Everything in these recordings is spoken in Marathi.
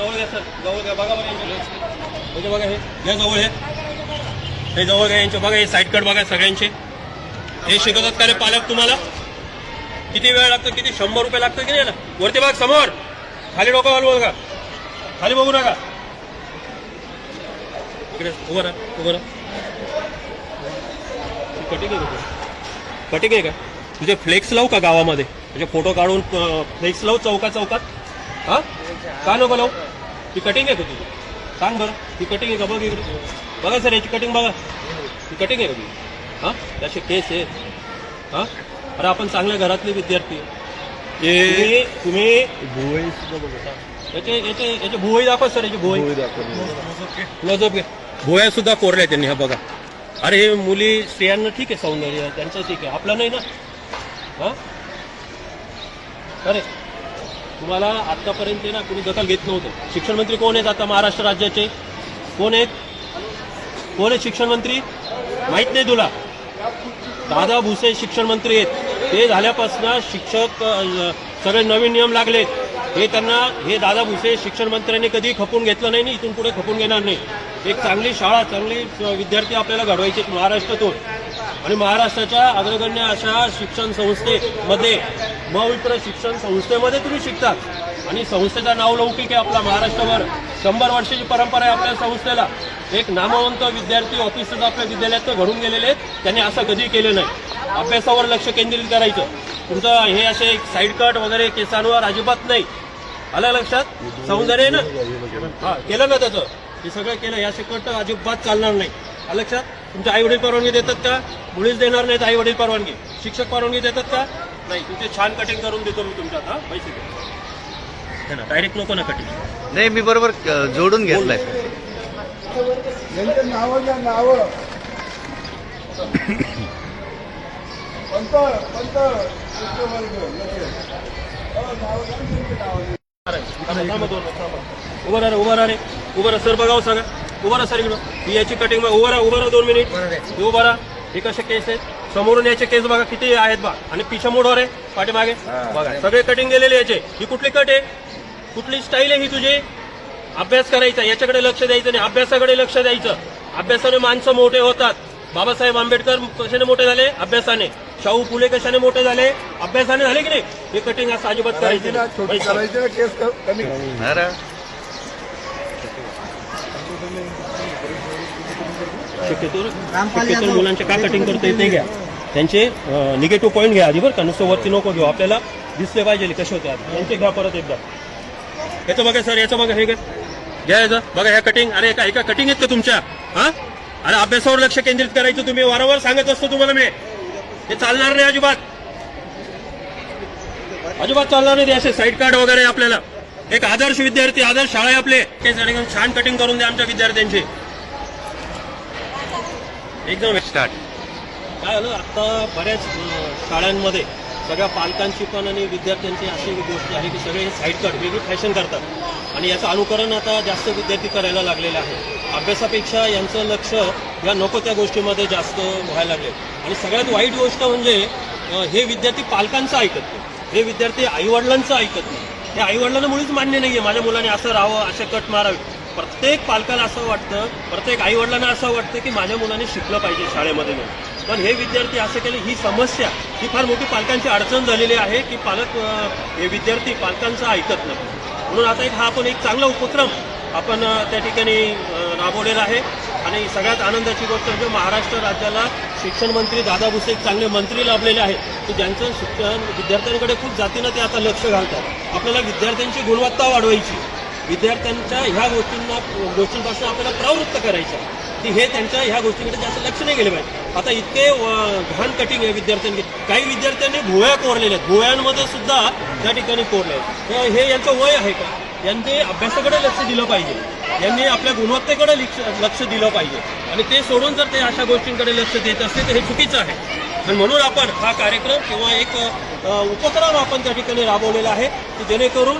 जवळ घ्या सर, जवळ घ्या. बघा बघा म्हणजे बघा हे जवळ हे जवळ घ्या यांच्या. बघा हे साईड कट बघा सगळ्यांचे. हे शिकवतात का रे पालक तुम्हाला? किती वेळ लागतो? किती 100 रुपये लागतो की नाही ना? वरती बघ समोर, खाली डोकं घालू बघा, खाली बघू नका. इकडे उभं राहा, उभं राहा. कटिंग आहे का? कटिंग आहे का? तुझे फ्लेक्स लावू का गावामध्ये? म्हणजे फोटो काढून फ्लेक्स लावू चौकात? हा का नको लावू? ती कटिंग आहे का तुझी? सांग बरं, ती कटिंग आहे का? बघ इकडे बघा सर, याची कटिंग बघा. ती कटिंग आहे का तुझी? हा त्याचे केस आहे. हा अरे आपण चांगल्या घरातले विद्यार्थी. तुम्ही याचे भुवई दाखवा सर, याची भुवई नजब घे. भुवया सुद्धा कोरल्या त्यांनी. हा बघा. अरे हे मुली स्त्रियांना ठीक आहे, सौंदर्य त्यांचं ठीक आहे, आपलं नाही ना. हा अरे तुम्हाला आतापर्यंत ना कुणी दखल घेत नव्हतं. शिक्षण मंत्री कोण आहेत आता महाराष्ट्र राज्याचे? कोण आहेत शिक्षण मंत्री? माहित नाही तुला? दादा भुसे शिक्षण मंत्री आहेत. ते झाल्यापासून शिक्षक सगळे नवीन नियम लागलेत. हे दादा भुसे शिक्षण मंत्र्यांनी कधी खपून घेतलं नाही, इथून पुढे खपून घेणार नाही. एक चांगली शाळा, चांगली विद्यार्थी आपल्याला घडवायचे महाराष्ट्रातून. आणि महाराष्ट्राच्या अग्रगण्य अशा शिक्षण संस्थेमध्ये, मविप्र शिक्षण संस्थेमध्ये तुम्ही शिकतात. आणि संस्थेचं नाव लौकिक आहे आपला महाराष्ट्रभर. 100 वर्षाची परंपरा आहे आपल्या संस्थेला. एक नामवंत विद्यार्थी ऑफिसर्स आपल्या विद्यालयात घडून गेलेले आहेत. त्यांनी असं कधी केलं नाही. अभ्यासावर लक्ष केंद्रित करायचं. तुमचं हे असे साईड कट वगैरे केसांवर अजिबात नाही. आलं लक्षात? सौंदर्य आहे ना? हा केलं ना त्याचं, हे सगळं केलं. या कट अजिबात चालणार नाही. आलं लक्षात? तुमचे आई वडील परवानगी देतात का? मुळीच देणार नाहीत आई वडील परवानगी. शिक्षक परवानगी देतात का? नाही. तुमचे छान कटिंग करून देतो मी तुमच्यात. हा पैसे दे ना, डायरेक्ट नको ना कटिंग. नाही, मी बरोबर जोडून घेतलाय. उभा राहा सर. बघाव सांगा. उभा राहा सर इकडं. ही याची कटिंग उभा राहा 2 मिनिट. उभा राहा. हे कसे केस आहेत? समोरून याचे केस बघा किती आहेत बा. आणि पिछा मोडवर आहे पाठीमागे बघा. सगळे कटिंग गेलेले याचे. ही कुठली कट आहे? कुठली स्टाईल आहे ही तुझी? अभ्यास करायचा, याच्याकडे लक्ष द्यायचं नाही, अभ्यासाकडे लक्ष द्यायचं. अभ्यासाने माणसं मोठे होतात. बाबासाहेब आंबेडकर कशाने मोठे झाले? अभ्यासाने. शाहू फुले कशाने मोठे झाले? अभ्यासाने झाले की नाही? हे कटिंग असं अजिबात करायचं. शक्यतो मुलांचे का कटिंग करते ते घ्या. त्यांचे निगेटिव्ह पॉईंट घ्या आधी बरं का. नुसतं वरती नको घेऊ. आपल्याला दिसले पाहिजे कसे होते. त्यांचे घ्या परत एकदा. याचं बघा सर, याचं बघा. हे घ्या याचं बघा. ह्या कटिंग. अरे एका कटिंग आहेत का तुमच्या? हा अरे अभ्यासावर लक्ष केंद्रित करायचं. तुम्ही वारंवार सांगत असतो तुम्हाला मी. हे चालणार नाही अजिबात. अजिबात चालणार नाही. असे साईड कार्ड वगैरे. आपल्याला एक आदर्श विद्यार्थी, आदर्श शाळा आहे आपले. छान कटिंग करून द्या आमच्या विद्यार्थ्यांची. एकदम स्टार्ट. काय झालं आता बऱ्याच शाळांमध्ये सगळ्या पालकांची पण आणि विद्यार्थ्यांची अशी गोष्ट आहे की सगळे साईड कट वेगळी फॅशन करतात. आणि याचं अनुकरण आता जास्त विद्यार्थी करायला लागलेले आहे. अभ्यासापेक्षा यांचं लक्ष या नको त्या गोष्टीमध्ये जास्त व्हायला लागले. आणि सगळ्यात वाईट गोष्ट म्हणजे हे विद्यार्थी पालकांचं ऐकत नाही. हे विद्यार्थी आईवडिलांचं ऐकत नाही. हे आईवडिलांना मुळीच मान्य नाहीये माझ्या मुलाने असं राहावं, असे कट मारावे. प्रत्येक पालकाला असं वाटतं, प्रत्येक आईवडिलांना असं वाटतं की माझ्या मुलाने शिकलं पाहिजे शाळेमध्ये. पण हे विद्यार्थी असं केले. ही समस्या ही फार मोठी पालकांची अडचण झालेली आहे की हे विद्यार्थी पालकांचं ऐकत नाही. म्हणून आता आपण एक चांगला उपक्रम आपण त्या ठिकाणी राबवलेला आहे. आणि सगळ्यात आनंदाची गोष्ट म्हणजे महाराष्ट्र राज्याला शिक्षण मंत्री दादा भुसे एक चांगले मंत्री लाभलेले आहेत की ज्यांचं शिक्षण विद्यार्थ्यांकडे खूप जातीनं ते आता लक्ष घालतात. आपल्याला विद्यार्थ्यांची गुणवत्ता वाढवायची, विद्यार्थ्यांच्या ह्या गोष्टींपासून आपल्याला प्रवृत्त करायचं की हे त्यांच्या ह्या गोष्टींकडे जास्त लक्ष नाही गेले पाहिजे. आता इतके घाण कटिंग आहे विद्यार्थ्यांनी. काही विद्यार्थ्यांनी भुवया कोरलेल्या आहेत. भुवयांमध्ये सुद्धा त्या ठिकाणी कोरले आहेत. हे यांचं वय आहे का? यांनी अभ्यासाकडे लक्ष दिलं पाहिजे. यांनी आपल्या गुणवत्तेकडे लक्ष दिलं पाहिजे. आणि ते सोडून जर ते अशा गोष्टींकडे लक्ष देत असते तर हे चुकीचं आहे. आणि म्हणून आपण हा कार्यक्रम किंवा एक उपक्रम आपण त्या ठिकाणी राबवलेला आहे की जेणेकरून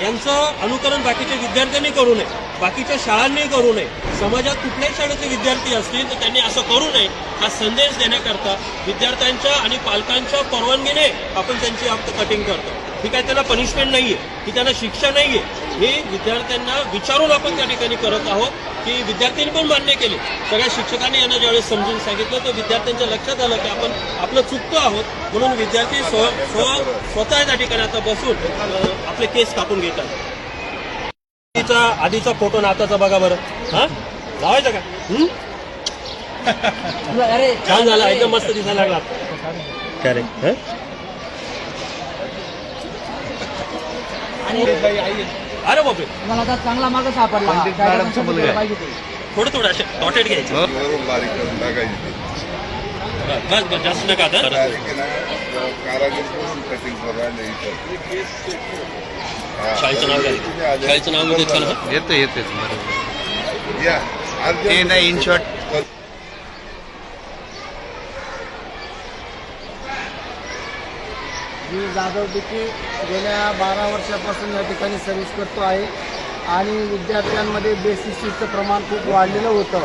यांचं अनुकरण बाकीच्या विद्यार्थ्यांनी करू नये, बाकीच्या शाळांनी करू नये. समाजात कुठल्याही शाळेचे विद्यार्थी असतील तर त्यांनी असं करू नये हा संदेश देण्याकरता विद्यार्थ्यांच्या आणि पालकांच्या परवानगीने आपण त्यांची कटिंग करतो. ही काय त्यांना पनिशमेंट नाहीये, ही त्यांना शिक्षा नाहीये. हे विद्यार्थ्यांना विचारून आपण त्या ठिकाणी करत आहोत की विद्यार्थ्यांनी पण मान्य केले. सगळ्या शिक्षकांनी यांना ज्यावेळेस समजून सांगितलं तर विद्यार्थ्यांच्या लक्षात आलं की आपण आपलं चुकतो आहोत, म्हणून विद्यार्थी स्वतः त्या ठिकाणी आता बसून आपले केस कापून घेतात. आधीचा फोटो आणि आताचा बघा बरं. हा लावायचा का? छान झाला, एकदम मस्त दिसायला लागला. काय रे? अरे बापरे, मला आता चांगला मार्ग सापडला. पंडित मॅडमचा मुलगा आहे. पाहिजे ते. थोडं थोडं असे डॉटेड घ्यायचे. वरून बारीक करून टाकायची बस बस, जास्त नका आता. डायरेक्ट आहे ना, कारागीर करून कटिंग करून राहिले इथं. हा. शाळेचं नाव काय? शाळेचं नाव मी देतो ना. येतं येतेच बरोबर. या ते नाही in short me Jadhav decay गेल्या 12 वर्षापासून या ठिकाणी सर्व्हिस करतो आहे आणि विद्यार्थ्यांमध्ये बेसिसचं प्रमाण खूप वाढलेलं होतं.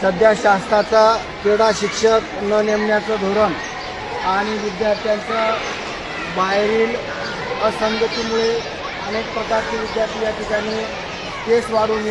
सध्या शासनाचा क्रीडा शिक्षक न नेमण्याचं धोरण आणि विद्यार्थ्यांच्या बाहेरील असंगतीमुळे अनेक प्रकारचे विद्यार्थी या ठिकाणी केस वाढून